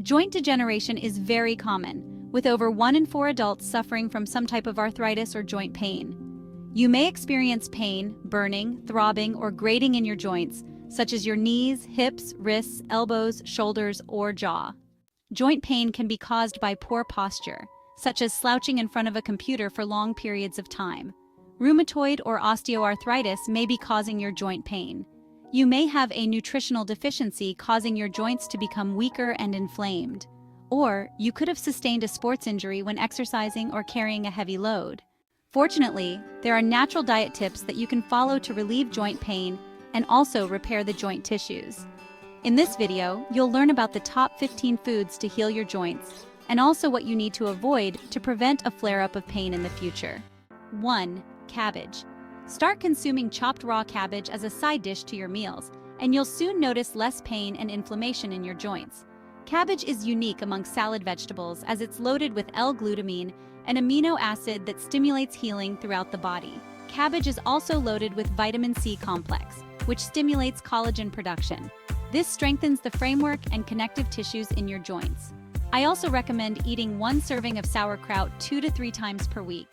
Joint degeneration is very common, with over 1 in 4 adults suffering from some type of arthritis or joint pain. You may experience pain, burning, throbbing, or grating in your joints, such as your knees, hips, wrists, elbows, shoulders, or jaw. Joint pain can be caused by poor posture, such as slouching in front of a computer for long periods of time. Rheumatoid or osteoarthritis may be causing your joint pain. You may have a nutritional deficiency causing your joints to become weaker and inflamed. Or you could have sustained a sports injury when exercising or carrying a heavy load. Fortunately, there are natural diet tips that you can follow to relieve joint pain and also repair the joint tissues. In this video, you'll learn about the top 15 foods to heal your joints and also what you need to avoid to prevent a flare-up of pain in the future. 1. Cabbage. Start consuming chopped raw cabbage as a side dish to your meals, and you'll soon notice less pain and inflammation in your joints. Cabbage is unique among salad vegetables as it's loaded with L-glutamine, an amino acid that stimulates healing throughout the body. Cabbage is also loaded with vitamin C complex, which stimulates collagen production. This strengthens the framework and connective tissues in your joints. I also recommend eating 1 serving of sauerkraut 2 to 3 times per week.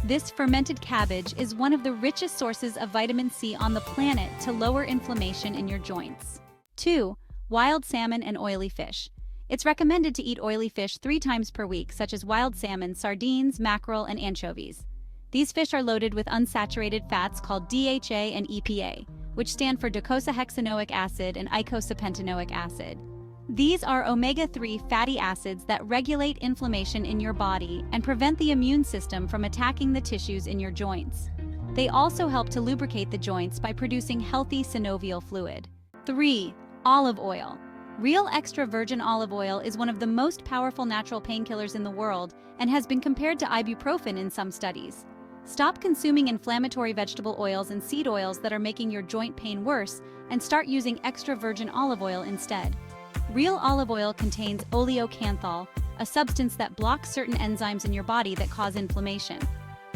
This fermented cabbage is one of the richest sources of vitamin C on the planet to lower inflammation in your joints. 2. Wild salmon and oily fish. It's recommended to eat oily fish 3 times per week, such as wild salmon, sardines, mackerel, and anchovies. These fish are loaded with unsaturated fats called DHA and EPA, which stand for docosahexaenoic acid and icosapentaenoic acid. These are omega-3 fatty acids that regulate inflammation in your body and prevent the immune system from attacking the tissues in your joints. They also help to lubricate the joints by producing healthy synovial fluid. 3. Olive oil. Real extra virgin olive oil is one of the most powerful natural painkillers in the world and has been compared to ibuprofen in some studies. Stop consuming inflammatory vegetable oils and seed oils that are making your joint pain worse and start using extra virgin olive oil instead. Real olive oil contains oleocanthal, a substance that blocks certain enzymes in your body that cause inflammation.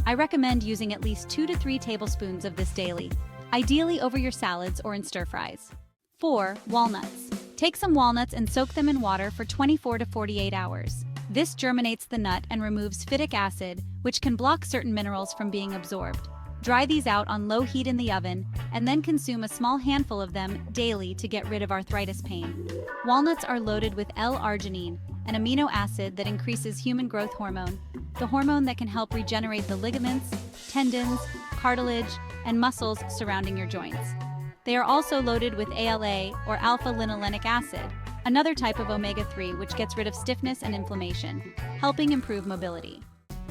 I recommend using at least 2 to 3 tablespoons of this daily, ideally over your salads or in stir-fries. 4. Walnuts. Take some walnuts and soak them in water for 24 to 48 hours. This germinates the nut and removes phytic acid, which can block certain minerals from being absorbed. Dry these out on low heat in the oven, and then consume a small handful of them daily to get rid of arthritis pain. Walnuts are loaded with L-arginine, an amino acid that increases human growth hormone, the hormone that can help regenerate the ligaments, tendons, cartilage, and muscles surrounding your joints. They are also loaded with ALA, or alpha-linolenic acid, another type of omega-3 which gets rid of stiffness and inflammation, helping improve mobility.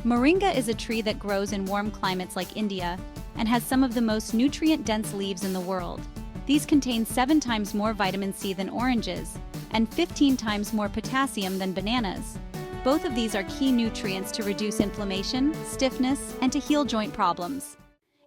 Moringa is a tree that grows in warm climates like India and has some of the most nutrient-dense leaves in the world. These contain 7 times more vitamin C than oranges and 15 times more potassium than bananas. Both of these are key nutrients to reduce inflammation, stiffness, and to heal joint problems.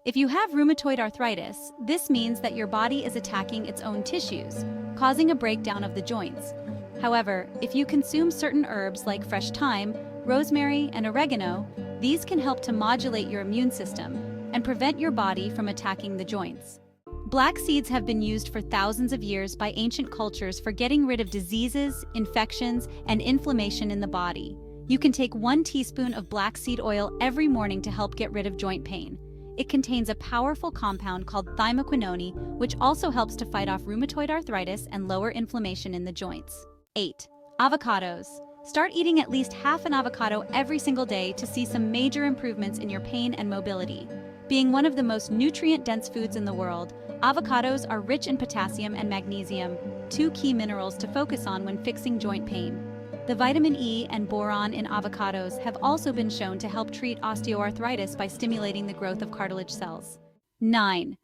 If you have rheumatoid arthritis, this means that your body is attacking its own tissues, causing a breakdown of the joints. However, if you consume certain herbs like fresh thyme, rosemary, and oregano, these can help to modulate your immune system and prevent your body from attacking the joints. Black seeds have been used for thousands of years by ancient cultures for getting rid of diseases, infections, and inflammation in the body. You can take 1 teaspoon of black seed oil every morning to help get rid of joint pain. It contains a powerful compound called Thyme Oregano, which also helps to fight off rheumatoid arthritis and lower inflammation in the joints. 8. Avocados. Start eating at least half an avocado every single day to see some major improvements in your pain and mobility. Being one of the most nutrient-dense foods in the world, avocados are rich in potassium and magnesium, 2 key minerals to focus on when fixing joint pain. The vitamin E and boron in avocados have also been shown to help treat osteoarthritis by stimulating the growth of cartilage cells. 9.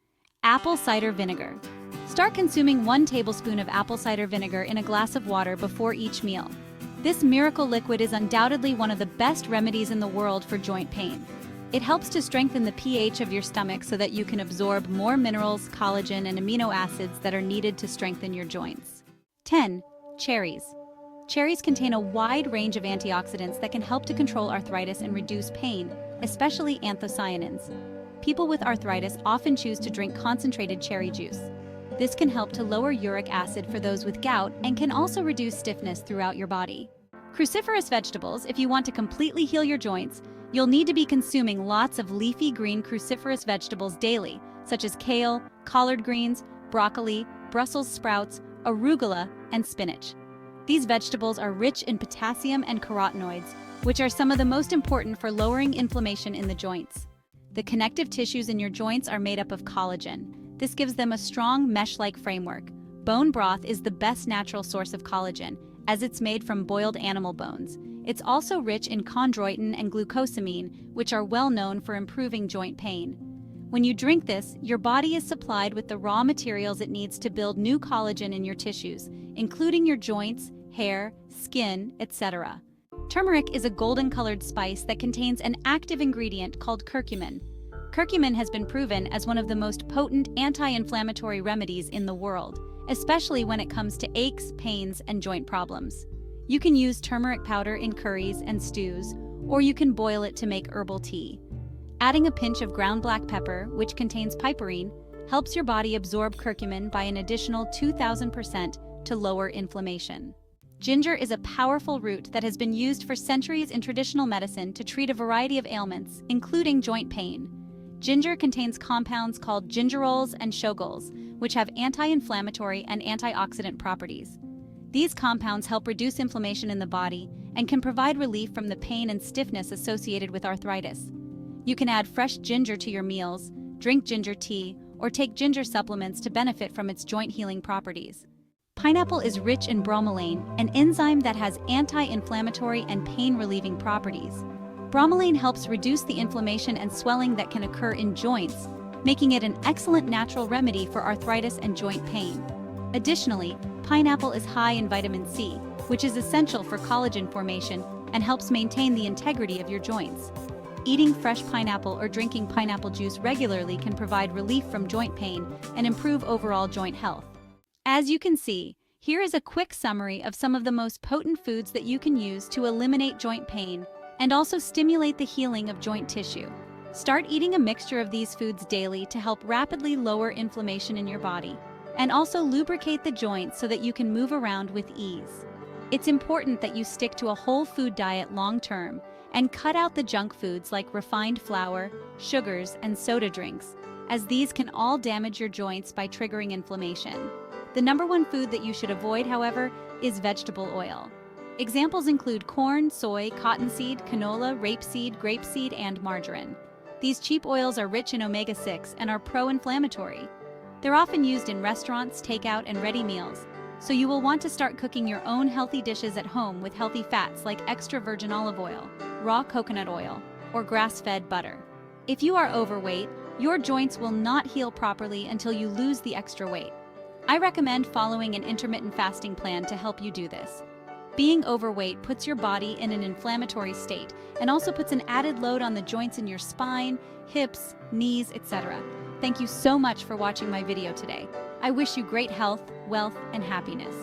Apple cider vinegar. Start consuming 1 tablespoon of apple cider vinegar in a glass of water before each meal. This miracle liquid is undoubtedly one of the best remedies in the world for joint pain. It helps to strengthen the pH of your stomach so that you can absorb more minerals, collagen, and amino acids that are needed to strengthen your joints. 10. Cherries. Cherries contain a wide range of antioxidants that can help to control arthritis and reduce pain, especially anthocyanins. People with arthritis often choose to drink concentrated cherry juice. This can help to lower uric acid for those with gout and can also reduce stiffness throughout your body. Cruciferous vegetables, if you want to completely heal your joints, you'll need to be consuming lots of leafy green cruciferous vegetables daily, such as kale, collard greens, broccoli, Brussels sprouts, arugula, and spinach. These vegetables are rich in potassium and carotenoids, which are some of the most important for lowering inflammation in the joints. The connective tissues in your joints are made up of collagen. This gives them a strong mesh-like framework. Bone broth is the best natural source of collagen, as it's made from boiled animal bones. It's also rich in chondroitin and glucosamine, which are well known for improving joint pain. When you drink this, your body is supplied with the raw materials it needs to build new collagen in your tissues, including your joints, hair, skin, etc. Turmeric is a golden-colored spice that contains an active ingredient called curcumin. Curcumin has been proven as one of the most potent anti-inflammatory remedies in the world, especially when it comes to aches, pains, and joint problems. You can use turmeric powder in curries and stews, or you can boil it to make herbal tea. Adding a pinch of ground black pepper, which contains piperine, helps your body absorb curcumin by an additional 2,000% to lower inflammation. Ginger is a powerful root that has been used for centuries in traditional medicine to treat a variety of ailments, including joint pain. Ginger contains compounds called gingerols and shogols, which have anti-inflammatory and antioxidant properties. These compounds help reduce inflammation in the body and can provide relief from the pain and stiffness associated with arthritis. You can add fresh ginger to your meals, drink ginger tea, or take ginger supplements to benefit from its joint healing properties. Pineapple is rich in bromelain, an enzyme that has anti-inflammatory and pain-relieving properties. Bromelain helps reduce the inflammation and swelling that can occur in joints, making it an excellent natural remedy for arthritis and joint pain. Additionally, pineapple is high in vitamin C, which is essential for collagen formation and helps maintain the integrity of your joints. Eating fresh pineapple or drinking pineapple juice regularly can provide relief from joint pain and improve overall joint health. As you can see, here is a quick summary of some of the most potent foods that you can use to eliminate joint pain and also stimulate the healing of joint tissue. Start eating a mixture of these foods daily to help rapidly lower inflammation in your body and also lubricate the joints so that you can move around with ease. It's important that you stick to a whole food diet long term and cut out the junk foods like refined flour, sugars, and soda drinks, as these can all damage your joints by triggering inflammation. The number one food that you should avoid, however, is vegetable oil. Examples include corn, soy, cottonseed, canola, rapeseed, grapeseed, and margarine. These cheap oils are rich in omega-6 and are pro-inflammatory. They're often used in restaurants, takeout, and ready meals, so you will want to start cooking your own healthy dishes at home with healthy fats like extra virgin olive oil, raw coconut oil, or grass-fed butter. If you are overweight, your joints will not heal properly until you lose the extra weight. I recommend following an intermittent fasting plan to help you do this. Being overweight puts your body in an inflammatory state and also puts an added load on the joints in your spine, hips, knees, etc. Thank you so much for watching my video today. I wish you great health, wealth, and happiness.